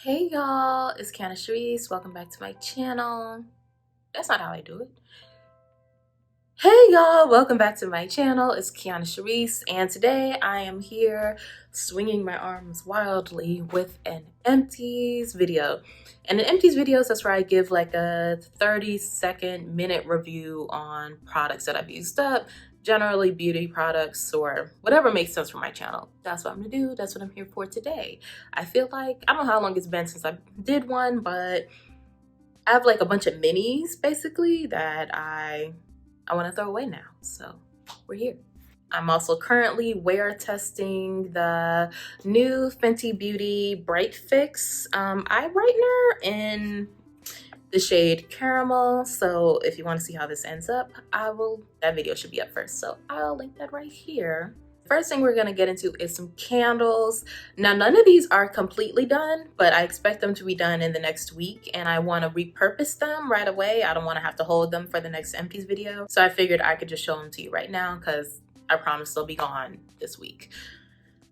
Hey y'all, it's KionnaSharice. Welcome back to my channel. That's not how I do it. Hey y'all, welcome back to my channel. It's KionnaSharice, and today I am here swinging my arms wildly with an empties video. And in empties videos, that's where I give like a 30-second minute review on products that I've used up, generally beauty products or whatever makes sense for my channel. That's what I'm gonna do. That's what I'm here for today. I feel like, I don't know how long it's been since I did one, but I have like a bunch of minis basically that I want to throw away now. So we're here. I'm also currently wear testing the new Fenty Beauty Bright Fix eye brightener in the shade Caramel. So if you want to see how this ends up, that video should be up first. So I'll link that right here. First thing we're gonna get into is some candles. Now, none of these are completely done, but I expect them to be done in the next week, and I want to repurpose them right away. I don't want to have to hold them for the next empties video. So I figured I could just show them to you right now because I promise they'll be gone this week.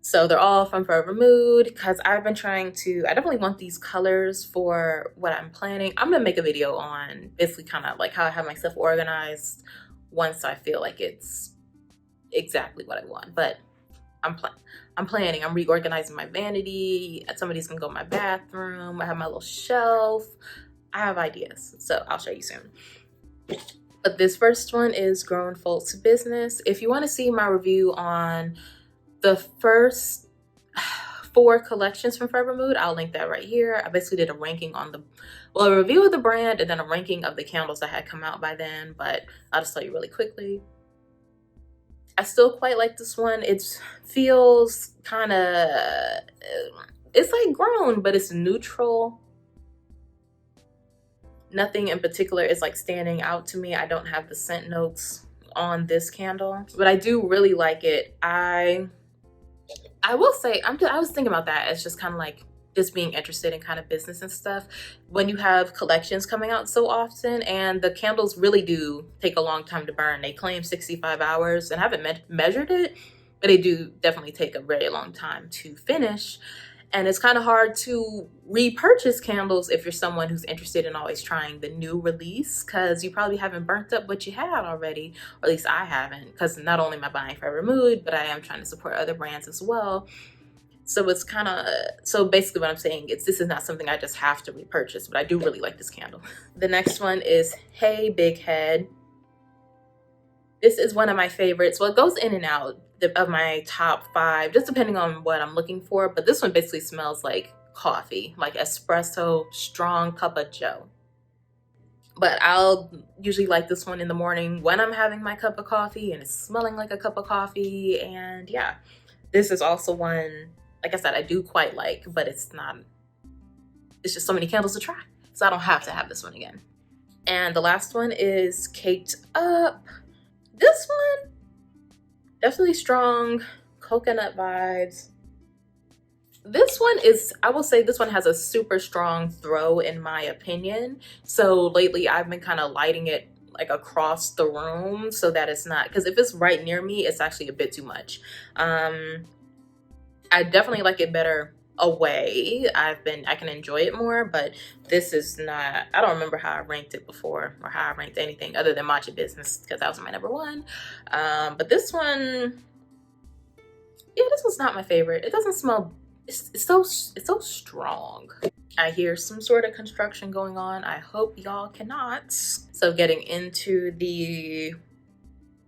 So they're all from FORVR Mood because I've been trying to, I definitely want these colors for what I'm planning. I'm gonna make a video on basically kind of like how I have my stuff organized once I feel like it's exactly what I want. But I'm planning, I'm reorganizing my vanity. Some of these can go in my bathroom. I have my little shelf. I have ideas, so I'll show you soon. But this first one is Grown Folks Business. If you want to see my review on the first 4 collections from FORVR Mood, I'll link that right here. I basically did a ranking on a review of the brand and then a ranking of the candles that had come out by then, but I'll just tell you really quickly. I still quite like this one. It feels kind of, it's like grown, but it's neutral. Nothing in particular is like standing out to me. I don't have the scent notes on this candle, but I do really like it. I will say, I was thinking about that as just kind of like just being interested in kind of business and stuff when you have collections coming out so often, and the candles really do take a long time to burn. They claim 65 hours, and I haven't measured it, but they do definitely take a very long time to finish. And it's kind of hard to repurchase candles if you're someone who's interested in always trying the new release, because you probably haven't burnt up what you had already, or at least I haven't, because not only am I buying FORVR Mood, but I am trying to support other brands as well. So it's kind of, so basically what I'm saying is this is not something I just have to repurchase, but I do really like this candle. The next one is Hey Big Head. This is one of my favorites. Well, it goes in and out of my top 5, just depending on what I'm looking for. But this one basically smells like coffee, like espresso, strong cup of joe. But I'll usually like this one in the morning when I'm having my cup of coffee and it's smelling like a cup of coffee. And yeah, this is also one, like I said, I do quite like, but it's just so many candles to try. So I don't have to have this one again. And the last one is Caked Up. This one, definitely strong coconut vibes. This one is, I will say this one has a super strong throw in my opinion. So lately I've been kind of lighting it like across the room so that it's not, because if it's right near me, it's actually a bit too much. I definitely like it better away. I can enjoy it more, but this is not, I don't remember how I ranked it before or how I ranked anything other than Matcha Business, because that was my #1. But this one, yeah, this one's not my favorite. It doesn't smell, it's so strong. I hear some sort of construction going on. I hope y'all cannot. So getting into the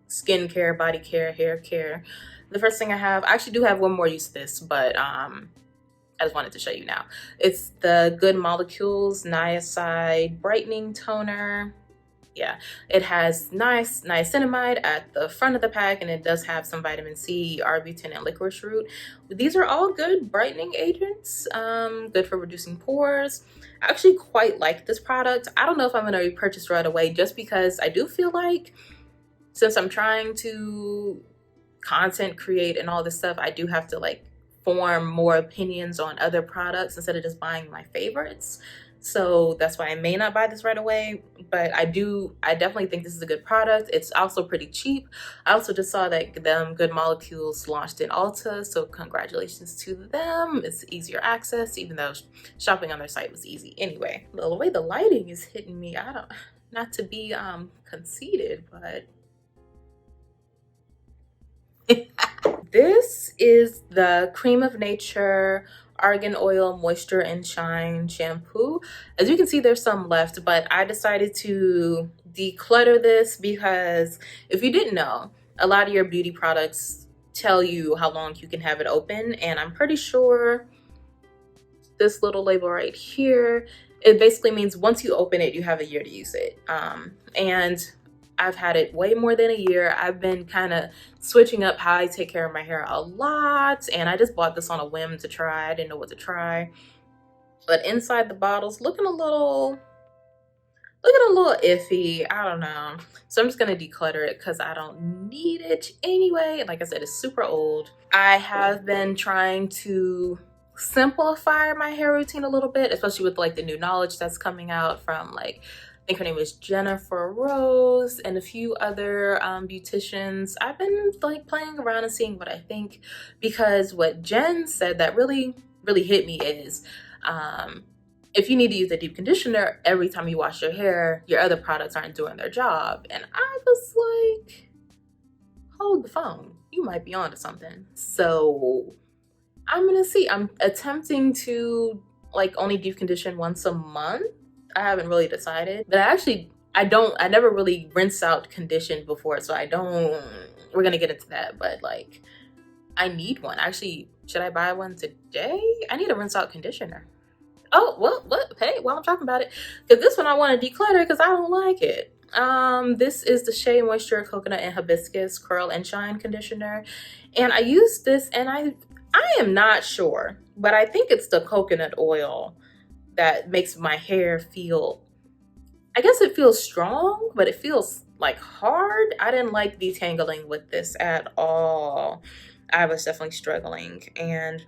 skincare, body care, hair care, the first thing I actually do have one more use of this, but I just wanted to show you now. It's the Good Molecules Niacinamide Brightening Toner. Yeah, it has nice niacinamide at the front of the pack, and it does have some vitamin C, arbutin, and licorice root. These are all good brightening agents, good for reducing pores. I actually quite like this product. I don't know if I'm going to repurchase right away, just because I do feel like since I'm trying to content create and all this stuff, I do have to like form more opinions on other products instead of just buying my favorites. So that's why I may not buy this right away, but I definitely think this is a good product. It's also pretty cheap. I also just saw that Good Molecules launched in Ulta, so congratulations to them. It's easier access, even though shopping on their site was easy. Anyway, the way the lighting is hitting me, not to be conceited, but this is the Cream of Nature Argan Oil Moisture and Shine shampoo. As you can see, there's some left, but I decided to declutter this because if you didn't know, a lot of your beauty products tell you how long you can have it open, and I'm pretty sure this little label right here, it basically means once you open it, you have a year to use it. And I've had it way more than a year. I've been kind of switching up how I take care of my hair a lot, and I just bought this on a whim to try. I didn't know what to try, but inside the bottle's looking a little iffy. I don't know, so I'm just gonna declutter it because I don't need it anyway. Like I said, it's super old. I have been trying to simplify my hair routine a little bit, especially with like the new knowledge that's coming out from, like, I think her name is Jennifer Rose and a few other beauticians. I've been like playing around and seeing what I think, because what Jen said that really hit me is if you need to use a deep conditioner every time you wash your hair, your other products aren't doing their job. And I was like, hold the phone, you might be onto something. So I'm gonna see. I'm attempting to like only deep condition once a month. I haven't really decided, but I never really rinse out conditioned before, so we're gonna get into that, but like I need one. Actually, should I buy one today? I need a rinse out conditioner. Oh, well, hey, while I'm talking about it, because this one I want to declutter because I don't like it. This is the SheaMoisture Coconut and Hibiscus Curl and Shine Conditioner, and I used this, and I am not sure, but I think it's the coconut oil that makes my hair feel, I guess it feels strong, but it feels like hard. I didn't like detangling with this at all. I was definitely struggling, and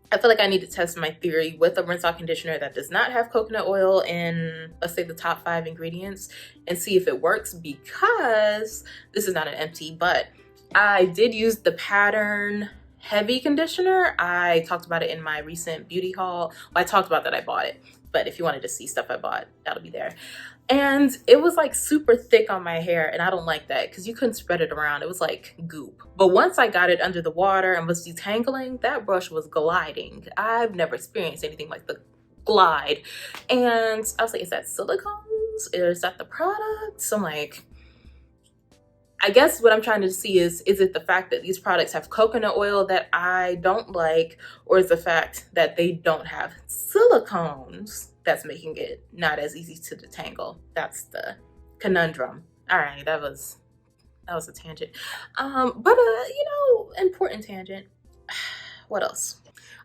I feel like I need to test my theory with a rinse out conditioner that does not have coconut oil in, let's say, the top 5 ingredients, and see if it works, because this is not an empty, but I did use the Pattern Heavy conditioner. I talked about it in my recent beauty haul. Well, I talked about that I bought it, but if you wanted to see stuff I bought, that'll be there. And it was like super thick on my hair, and I don't like that because you couldn't spread it around. It was like goop. But once I got it under the water and was detangling, that brush was gliding. I've never experienced anything like the glide. And I was like, is that silicones? Is that the product? So I'm like, I guess what I'm trying to see is it the fact that these products have coconut oil that I don't like, or is the fact that they don't have silicones that's making it not as easy to detangle? That's the conundrum. All right, that was a tangent. But you know, important tangent. What else?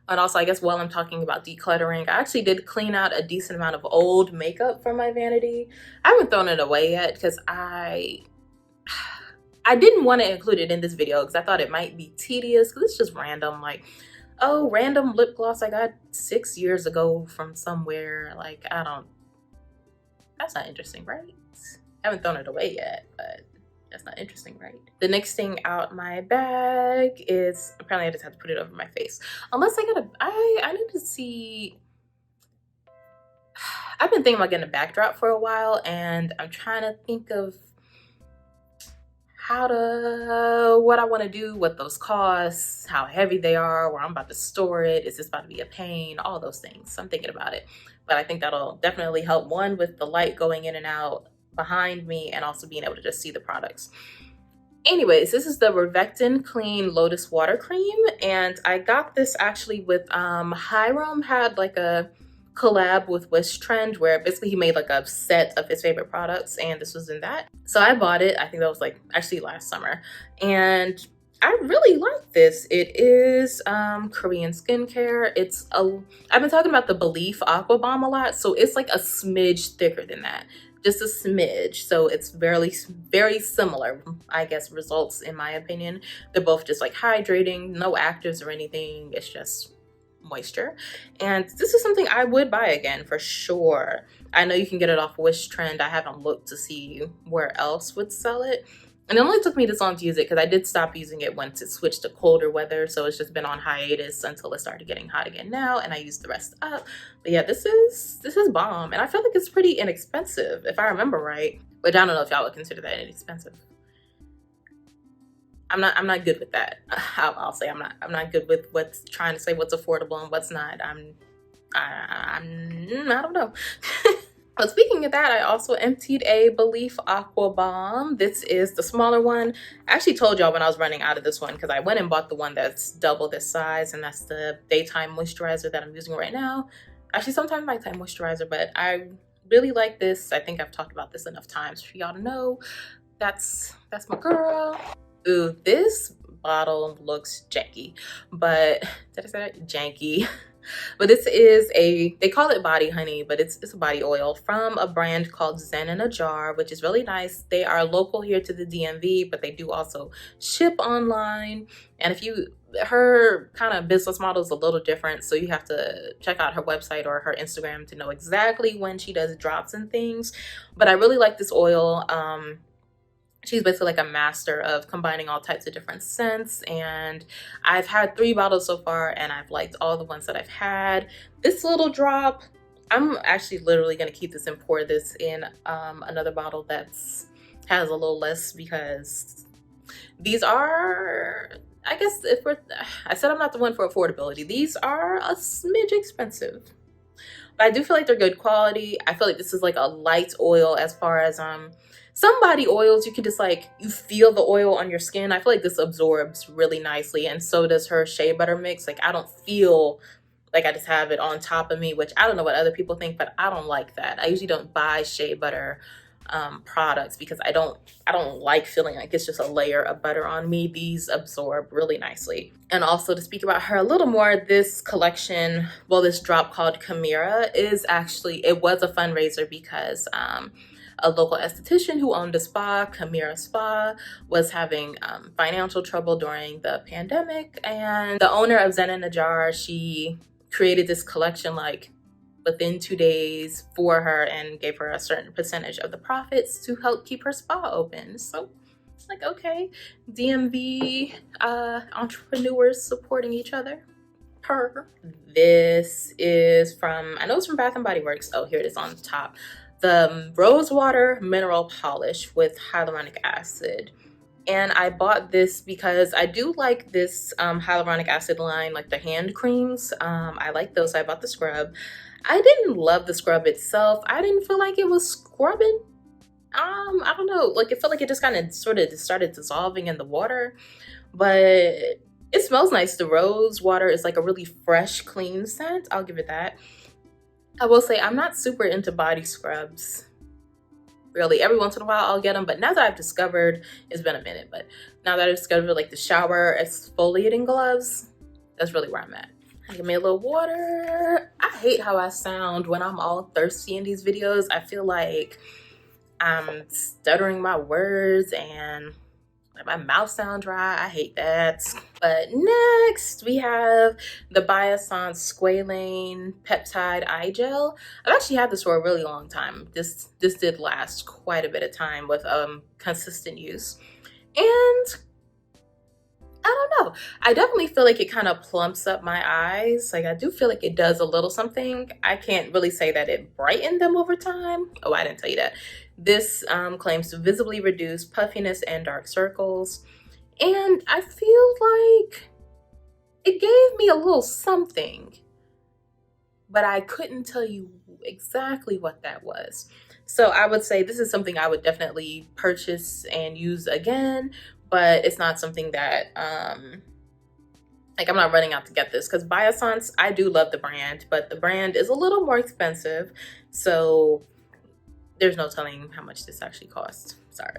And also, I guess while I'm talking about decluttering, I actually did clean out a decent amount of old makeup from my vanity. I haven't thrown it away yet because I didn't want to include it in this video because I thought it might be tedious, because it's just random, like, oh, random lip gloss I got 6 years ago from somewhere. Like, that's not interesting, right? I haven't thrown it away yet, but that's not interesting, right? The next thing out my bag is, apparently I just have to put it over my face. Unless I need to see, I've been thinking about getting a backdrop for a while, and I'm trying to think of what I want to do, what those costs, how heavy they are, where I'm about to store it, is this about to be a pain, all those things. So I'm thinking about it, but I think that'll definitely help, one, with the light going in and out behind me, and also being able to just see the products. Anyways, this is the Rovectin Clean Lotus Water Cream, and I got this actually with Hiram had like a collab with Wish Trend, where basically he made like a set of his favorite products, and this was in that. So I bought it. I think that was like actually last summer, and I really like this. It is Korean skincare. I've been talking about the Belif Aqua Balm a lot, so it's like a smidge thicker than that. just a smidge. So it's very similar, I guess, results in my opinion. They're both just like hydrating, no actives or anything. It's just moisture. And this is something I would buy again for sure. I know you can get it off Wish Trend. I haven't looked to see where else would sell it. And it only took me this long to use it because I did stop using it once it switched to colder weather. So it's just been on hiatus until it started getting hot again now, and I used the rest up. But yeah, this is Balm, and I feel like it's pretty inexpensive if I remember right. Which I don't know if y'all would consider that inexpensive. I'm not good with that. I'll say I'm not good with what's trying to say what's affordable and what's not. I don't know. But speaking of that, I also emptied a Belif Aqua Balm. This is the smaller one. I actually told y'all when I was running out of this one because I went and bought the one that's double this size, and that's the daytime moisturizer that I'm using right now. Actually, sometimes nighttime moisturizer, but I really like this. I think I've talked about this enough times for y'all to know. That's my girl. Ooh, this bottle looks janky, but did I say that? Janky. But this is they call it body honey, but it's a body oil from a brand called Zen in a Jar, which is really nice. They are local here to the DMV, but they do also ship online. And her kind of business model is a little different, so you have to check out her website or her Instagram to know exactly when she does drops and things. But I really like this oil. She's basically like a master of combining all types of different scents, and I've had 3 bottles so far and I've liked all the ones that I've had. This little drop, I'm actually literally going to keep this and pour this in another bottle has a little less, because these are, I guess I said I'm not the one for affordability. These are a smidge expensive, but I do feel like they're good quality. I feel like this is like a light oil as far as some body oils, you can just like, you feel the oil on your skin. I feel like this absorbs really nicely, and so does her shea butter mix. Like, I don't feel like I just have it on top of me, which I don't know what other people think, but I don't like that. I usually don't buy shea butter products because I don't like feeling like it's just a layer of butter on me. These absorb really nicely. And also, to speak about her a little more, this collection, well, this drop called Kimeera it was a fundraiser because a local esthetician who owned a spa, Kimeera Spa, was having financial trouble during the pandemic. And the owner of Zen in a Jar, she created this collection like within 2 days for her and gave her a certain percentage of the profits to help keep her spa open. So it's like, okay, DMV entrepreneurs supporting each other. This is from, I know it's from Bath & Body Works. Oh, here it is on top. The Rosewater Mineral Polish with hyaluronic acid. And I bought this because I do like this hyaluronic acid line, like the hand creams. I like those. I bought the scrub. I didn't love the scrub itself. I didn't feel like it was scrubbing. I don't know. Like, it felt like it just kind of sort of started dissolving in the water. But it smells nice. The rose water is like a really fresh, clean scent. I'll give it that. I will say I'm not super into body scrubs. Really, every once in a while I'll get them, but now that I've discovered, it's been a minute, but now that I've discovered like the shower exfoliating gloves, that's really where I'm at. Give me a little water. I hate how I sound when I'm all thirsty in these videos. I feel like I'm stuttering my words and my mouth sounds dry. I hate that. But next we have the Biossance Peptide Eye Gel. I've actually had this for a really long time. This did last quite a bit of time with consistent use. And I don't know. I definitely feel like it kind of plumps up my eyes. Like, I do feel like it does a little something. I can't really say that it brightened them over time. Oh, I didn't tell you that. This claims to visibly reduce puffiness and dark circles. And I feel like it gave me a little something, but I couldn't tell you exactly what that was. So I would say this is something I would definitely purchase and use again, but it's not something that, like, I'm not running out to get this, because Biossance, I do love the brand, but the brand is a little more expensive. So there's no telling how much this actually costs. Sorry.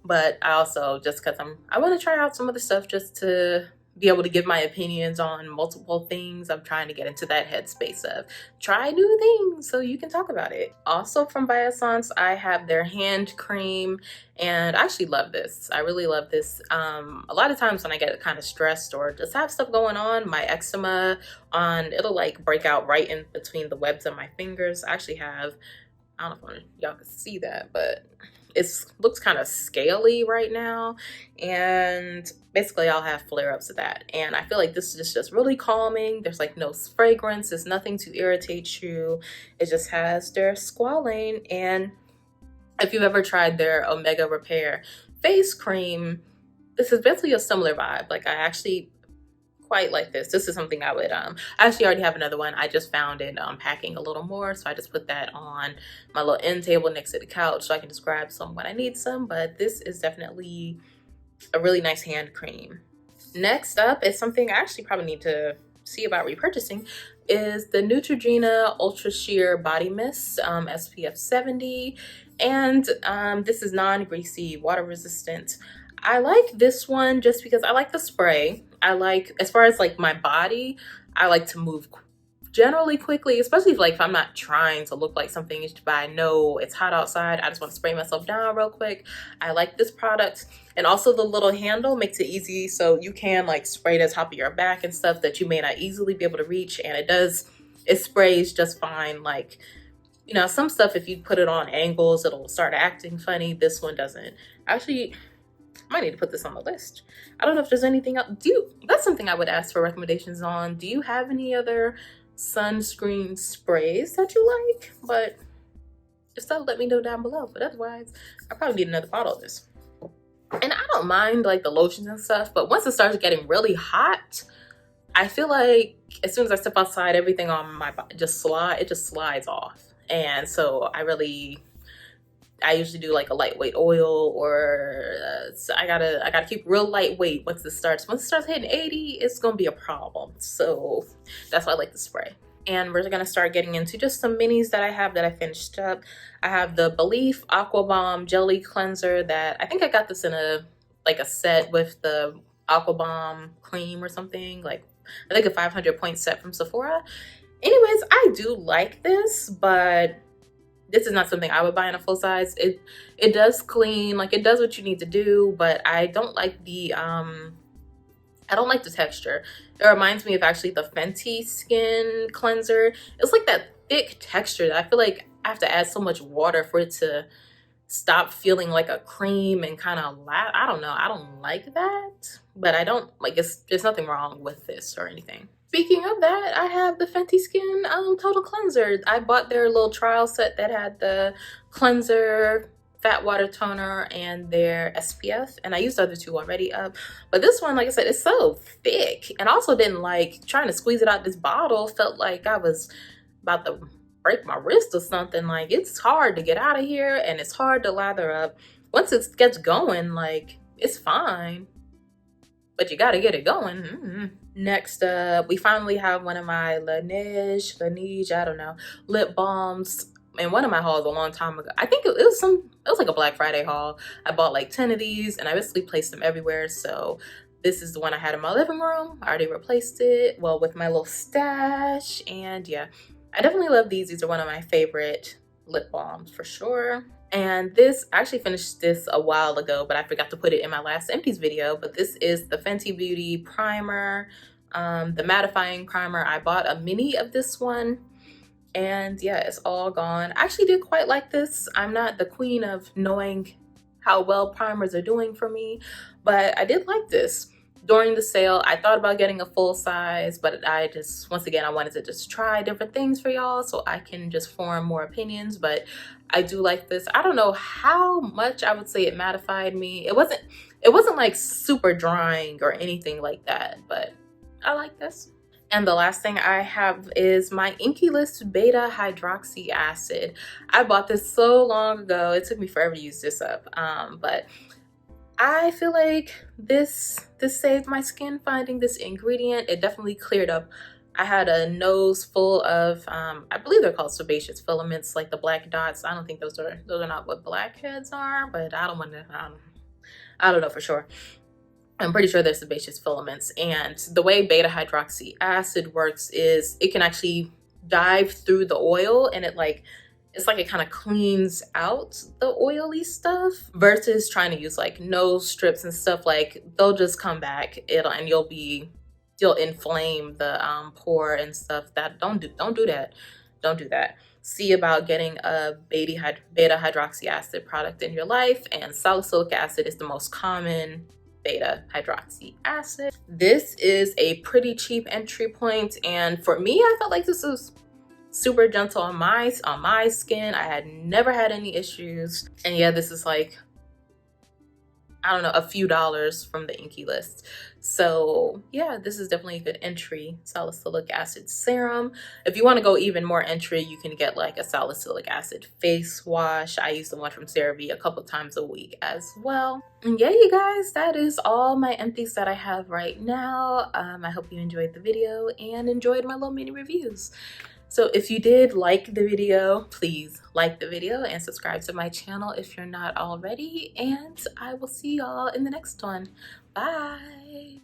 But I also, just because I want to try out some of the stuff just to be able to give my opinions on multiple things. I'm trying to get into that headspace of try new things so you can talk about it. Also from Biossance, I have their hand cream, and I actually love this. I really love this. A lot of times when I get kind of stressed or just have stuff going on, my eczema it'll like break out right in between the webs of my fingers. I actually have, I don't know if y'all can see that, but it looks kind of scaly right now, and basically I'll have flare-ups of that. And I feel like this is just really calming. There's like no fragrance, there's nothing to irritate you. It just has their squalane. And if you've ever tried their Omega Repair face cream, this is basically a similar vibe. Like I actually quite like this. This is something I would I actually already have another one. I just found it packing a little more, so I just put that on my little end table next to the couch so I can just grab some when I need some. But this is definitely a really nice hand cream. Next up is something I actually probably need to see about repurchasing, is the Neutrogena Ultra Sheer Body Mist, SPF 70, and this is non-greasy, water resistant. I like this one just because I like the spray. I like, as far as like my body, I like to move generally quickly, especially if I'm not trying to look like something, but I know it's hot outside. I just want to spray myself down real quick. I like this product. And also the little handle makes it easy, so you can like spray the top of your back and stuff that you may not easily be able to reach. And it sprays just fine. Like, you know, some stuff, if you put it on angles, it'll start acting funny. This one doesn't. Actually, I might need to put this on the list. I don't know if there's anything else. That's something I would ask for recommendations on. Do you have any other sunscreen sprays that you like? But if so, let me know down below. But otherwise, I probably need another bottle of this. And I don't mind like the lotions and stuff, but once it starts getting really hot, I feel like as soon as I step outside, everything on my body just slides off. And so I usually do like a lightweight oil, or so I gotta keep real lightweight once it starts hitting 80. It's gonna be a problem. So that's why I like the spray. And we're gonna start getting into just some minis that I have that I finished up. I have the Belif Aqua Balm Jelly Cleanser that I think I got this in a set with the Aqua Balm cream or something, like I think a 500 point set from Sephora. Anyways, I do like this, but this is not something I would buy in a full size. It does clean, like it does what you need to do, but I don't like the texture. It reminds me of actually the Fenty skin cleanser. It's like that thick texture that I feel like I have to add so much water for it to stop feeling like a cream and kind of I don't know. I don't like that, but I don't like there's nothing wrong with this or anything. Speaking of that, I have the Fenty Skin Total Cleanser. I bought their little trial set that had the cleanser, fat water toner, and their SPF. And I used the other two already up. But this one, like I said, it's so thick. And I also didn't like trying to squeeze it out this bottle. Felt like I was about to break my wrist or something. Like, it's hard to get out of here and it's hard to lather up. Once it gets going, like, it's fine. But you gotta get it going. Next up, we finally have one of my Laneige, I don't know, lip balms. And one of my hauls a long time ago. I think it was like a Black Friday haul. I bought like 10 of these and I basically placed them everywhere. So this is the one I had in my living room. I already replaced it, well, with my little stash. And yeah, I definitely love these. These are one of my favorite lip balms for sure. And this, I actually finished this a while ago, but I forgot to put it in my last empties video. But this is the Fenty Beauty primer, the mattifying primer. I bought a mini of this one, and yeah, it's all gone. I actually did quite like this. I'm not the queen of knowing how well primers are doing for me, but I did like this. During the sale, I thought about getting a full size, but once again, I wanted to just try different things for y'all so I can just form more opinions. But I do like this. I don't know how much I would say it mattified me. It wasn't like super drying or anything like that, but I like this. And the last thing I have is my Inkey List Beta Hydroxy Acid. I bought this so long ago. It took me forever to use this up, but I feel like this saved my skin finding this ingredient. It definitely cleared up. I had a nose full of, I believe they're called sebaceous filaments, like the black dots. I don't think those are not what blackheads are, but I don't know for sure. I'm pretty sure they're sebaceous filaments. And the way beta hydroxy acid works is it can actually dive through the oil, and it's like it kind of cleans out the oily stuff, versus trying to use like nose strips and stuff. Like they'll just come back, and you'll inflame the pore and stuff. That don't do that. Don't do that. See about getting a beta hydroxy acid product in your life, and salicylic acid is the most common beta hydroxy acid. This is a pretty cheap entry point, and for me, I felt like this was super gentle on my skin. I had never had any issues, and yeah, this is like, I don't know, a few dollars from the Inkey list. So yeah, this is definitely a good entry salicylic acid serum. If you want to go even more entry, you can get like a salicylic acid face wash. I use the one from CeraVe a couple times a week as well. And yeah, you guys, that is all my empties that I have right now. I hope you enjoyed the video and enjoyed my little mini reviews. So if you did like the video, please like the video and subscribe to my channel if you're not already. And I will see y'all in the next one. Bye.